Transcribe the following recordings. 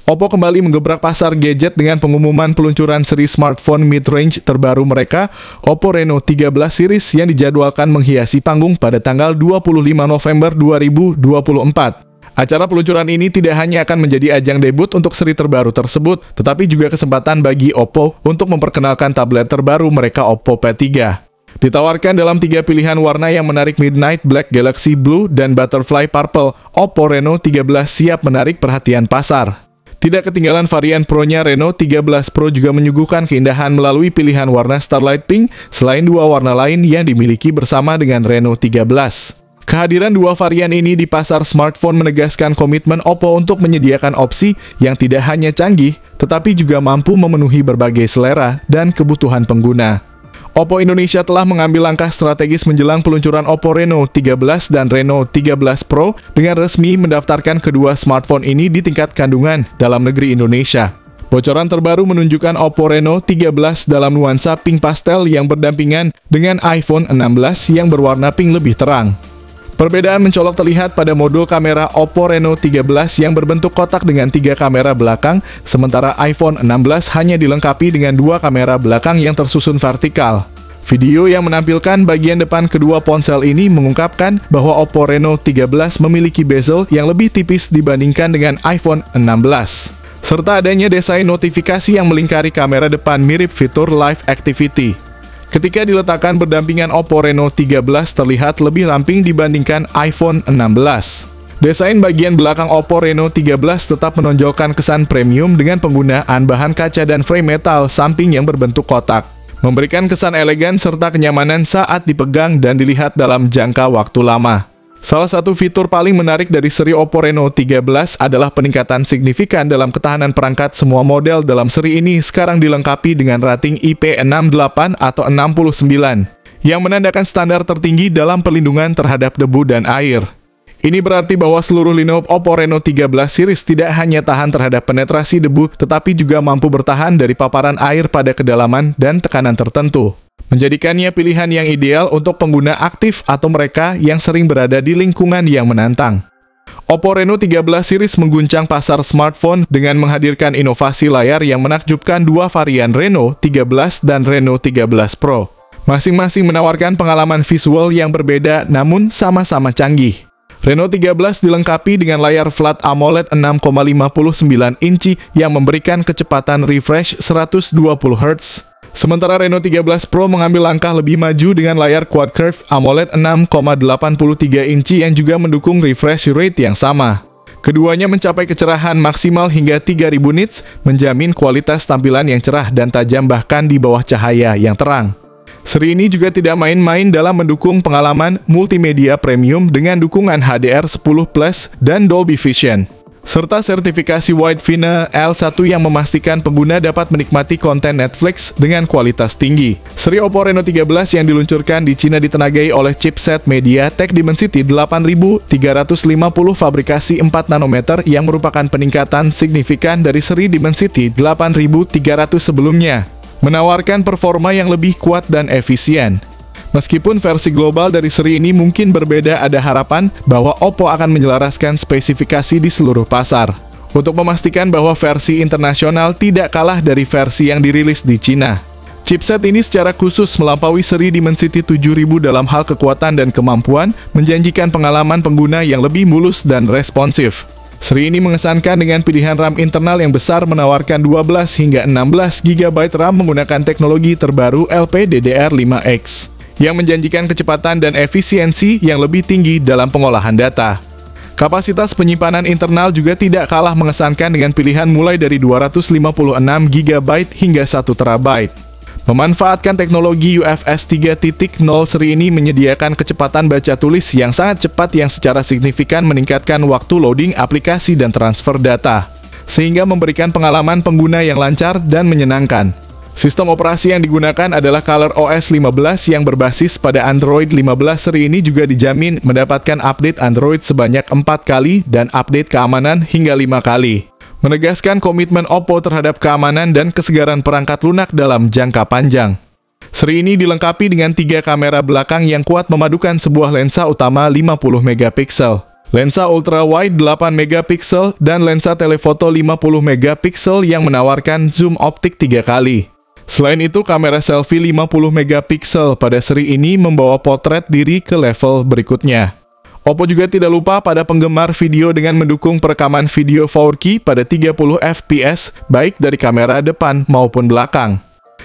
Oppo kembali menggebrak pasar gadget dengan pengumuman peluncuran seri smartphone mid-range terbaru mereka, Oppo Reno 13 series yang dijadwalkan menghiasi panggung pada tanggal 25 November 2024. Acara peluncuran ini tidak hanya akan menjadi ajang debut untuk seri terbaru tersebut, tetapi juga kesempatan bagi Oppo untuk memperkenalkan tablet terbaru mereka, Oppo P3. Ditawarkan dalam 3 pilihan warna yang menarik Midnight Black, Galaxy Blue, dan Butterfly Purple, Oppo Reno 13 siap menarik perhatian pasar. Tidak ketinggalan varian Pro-nya, Reno 13 Pro juga menyuguhkan keindahan melalui pilihan warna Starlight Pink, selain 2 warna lain yang dimiliki bersama dengan Reno 13. Kehadiran 2 varian ini di pasar smartphone menegaskan komitmen Oppo untuk menyediakan opsi yang tidak hanya canggih, tetapi juga mampu memenuhi berbagai selera dan kebutuhan pengguna. Oppo Indonesia telah mengambil langkah strategis menjelang peluncuran Oppo Reno 13 dan Reno 13 Pro dengan resmi mendaftarkan kedua smartphone ini di tingkat kandungan dalam negeri Indonesia. Bocoran terbaru menunjukkan Oppo Reno 13 dalam nuansa pink pastel yang berdampingan dengan iPhone 16 yang berwarna pink lebih terang. Perbedaan mencolok terlihat pada modul kamera Oppo Reno 13 yang berbentuk kotak dengan 3 kamera belakang, sementara iPhone 16 hanya dilengkapi dengan 2 kamera belakang yang tersusun vertikal. Video yang menampilkan bagian depan kedua ponsel ini mengungkapkan bahwa Oppo Reno 13 memiliki bezel yang lebih tipis dibandingkan dengan iPhone 16. Serta adanya desain notifikasi yang melingkari kamera depan mirip fitur Live Activity. Ketika diletakkan berdampingan, Oppo Reno 13 terlihat lebih ramping dibandingkan iPhone 16. Desain bagian belakang Oppo Reno 13 tetap menonjolkan kesan premium dengan penggunaan bahan kaca dan frame metal samping yang berbentuk kotak, memberikan kesan elegan serta kenyamanan saat dipegang dan dilihat dalam jangka waktu lama. Salah satu fitur paling menarik dari seri Oppo Reno 13 adalah peningkatan signifikan dalam ketahanan perangkat. Semua model dalam seri ini sekarang dilengkapi dengan rating IP68 atau 69, yang menandakan standar tertinggi dalam perlindungan terhadap debu dan air. Ini berarti bahwa seluruh lineup Oppo Reno 13 series tidak hanya tahan terhadap penetrasi debu, tetapi juga mampu bertahan dari paparan air pada kedalaman dan tekanan tertentu, menjadikannya pilihan yang ideal untuk pengguna aktif atau mereka yang sering berada di lingkungan yang menantang. Oppo Reno 13 series mengguncang pasar smartphone dengan menghadirkan inovasi layar yang menakjubkan 2 varian Reno 13 dan Reno 13 Pro. Masing-masing menawarkan pengalaman visual yang berbeda namun sama-sama canggih. Reno 13 dilengkapi dengan layar Flat AMOLED 6,59 inci yang memberikan kecepatan refresh 120 Hz. Sementara Reno 13 Pro mengambil langkah lebih maju dengan layar Quad Curve AMOLED 6,83 inci yang juga mendukung refresh rate yang sama. Keduanya mencapai kecerahan maksimal hingga 3000 nits, menjamin kualitas tampilan yang cerah dan tajam bahkan di bawah cahaya yang terang. Seri ini juga tidak main-main dalam mendukung pengalaman multimedia premium dengan dukungan HDR10+ dan Dolby Vision, serta sertifikasi Widevina L1 yang memastikan pengguna dapat menikmati konten Netflix dengan kualitas tinggi. Seri Oppo Reno 13 yang diluncurkan di Cina ditenagai oleh chipset MediaTek Dimensity 8350 fabrikasi 4 nanometer yang merupakan peningkatan signifikan dari seri Dimensity 8300 sebelumnya, menawarkan performa yang lebih kuat dan efisien. Meskipun versi global dari seri ini mungkin berbeda, ada harapan bahwa Oppo akan menyelaraskan spesifikasi di seluruh pasar untuk memastikan bahwa versi internasional tidak kalah dari versi yang dirilis di Cina. Chipset ini secara khusus melampaui seri Dimensity 7000 dalam hal kekuatan dan kemampuan, menjanjikan pengalaman pengguna yang lebih mulus dan responsif. Seri ini mengesankan dengan pilihan RAM internal yang besar, menawarkan 12 hingga 16 GB RAM menggunakan teknologi terbaru LPDDR5X, yang menjanjikan kecepatan dan efisiensi yang lebih tinggi dalam pengolahan data. Kapasitas penyimpanan internal juga tidak kalah mengesankan dengan pilihan mulai dari 256 GB hingga 1 TB. Memanfaatkan teknologi UFS 3.0, seri ini menyediakan kecepatan baca tulis yang sangat cepat yang secara signifikan meningkatkan waktu loading aplikasi dan transfer data, sehingga memberikan pengalaman pengguna yang lancar dan menyenangkan. Sistem operasi yang digunakan adalah ColorOS 15 yang berbasis pada Android 15. Seri ini juga dijamin mendapatkan update Android sebanyak 4 kali dan update keamanan hingga 5 kali. Menegaskan komitmen Oppo terhadap keamanan dan kesegaran perangkat lunak dalam jangka panjang. Seri ini dilengkapi dengan 3 kamera belakang yang kuat memadukan sebuah lensa utama 50 megapiksel. lensa ultra-wide 8 megapiksel, dan lensa telefoto 50 megapiksel yang menawarkan zoom optik 3 kali. Selain itu, kamera selfie 50 megapiksel pada seri ini membawa potret diri ke level berikutnya. Oppo juga tidak lupa pada penggemar video dengan mendukung perekaman video 4K pada 30 fps, baik dari kamera depan maupun belakang.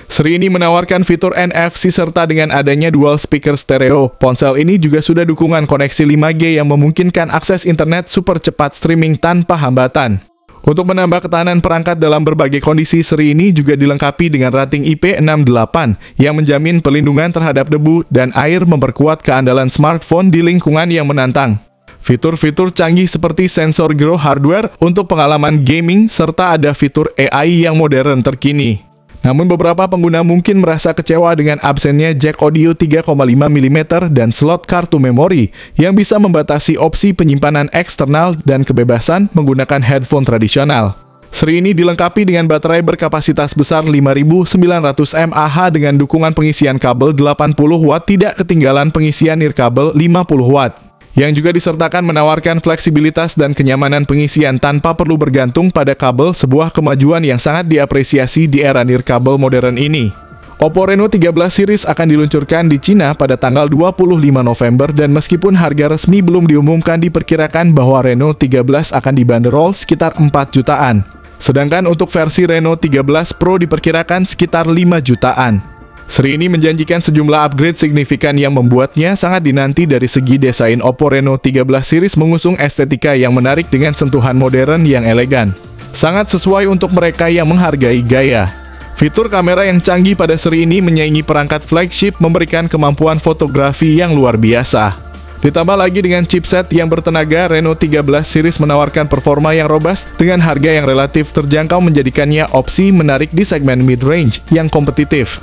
Seri ini menawarkan fitur NFC serta dengan adanya dual speaker stereo, ponsel ini juga sudah dukungan koneksi 5G yang memungkinkan akses internet super cepat streaming tanpa hambatan. Untuk menambah ketahanan perangkat dalam berbagai kondisi, seri ini juga dilengkapi dengan rating IP68 yang menjamin perlindungan terhadap debu dan air, memperkuat keandalan smartphone di lingkungan yang menantang. Fitur-fitur canggih seperti sensor gyro hardware untuk pengalaman gaming, serta ada fitur AI yang modern terkini. Namun beberapa pengguna mungkin merasa kecewa dengan absennya jack audio 3,5 mm dan slot kartu memori yang bisa membatasi opsi penyimpanan eksternal dan kebebasan menggunakan headphone tradisional. Seri ini dilengkapi dengan baterai berkapasitas besar 5900 mAh dengan dukungan pengisian kabel 80 watt, tidak ketinggalan pengisian nirkabel 50 watt. Yang juga disertakan menawarkan fleksibilitas dan kenyamanan pengisian tanpa perlu bergantung pada kabel, sebuah kemajuan yang sangat diapresiasi di era nirkabel modern ini. Oppo Reno 13 series akan diluncurkan di Cina pada tanggal 25 November dan meskipun harga resmi belum diumumkan, diperkirakan bahwa Reno 13 akan dibanderol sekitar 4 jutaan. Sedangkan untuk versi Reno 13 Pro diperkirakan sekitar 5 jutaan. Seri ini menjanjikan sejumlah upgrade signifikan yang membuatnya sangat dinanti. Dari segi desain, Oppo Reno 13 series mengusung estetika yang menarik dengan sentuhan modern yang elegan. Sangat sesuai untuk mereka yang menghargai gaya. Fitur kamera yang canggih pada seri ini menyaingi perangkat flagship, memberikan kemampuan fotografi yang luar biasa. Ditambah lagi dengan chipset yang bertenaga, Reno 13 series menawarkan performa yang robust dengan harga yang relatif terjangkau, menjadikannya opsi menarik di segmen mid-range yang kompetitif.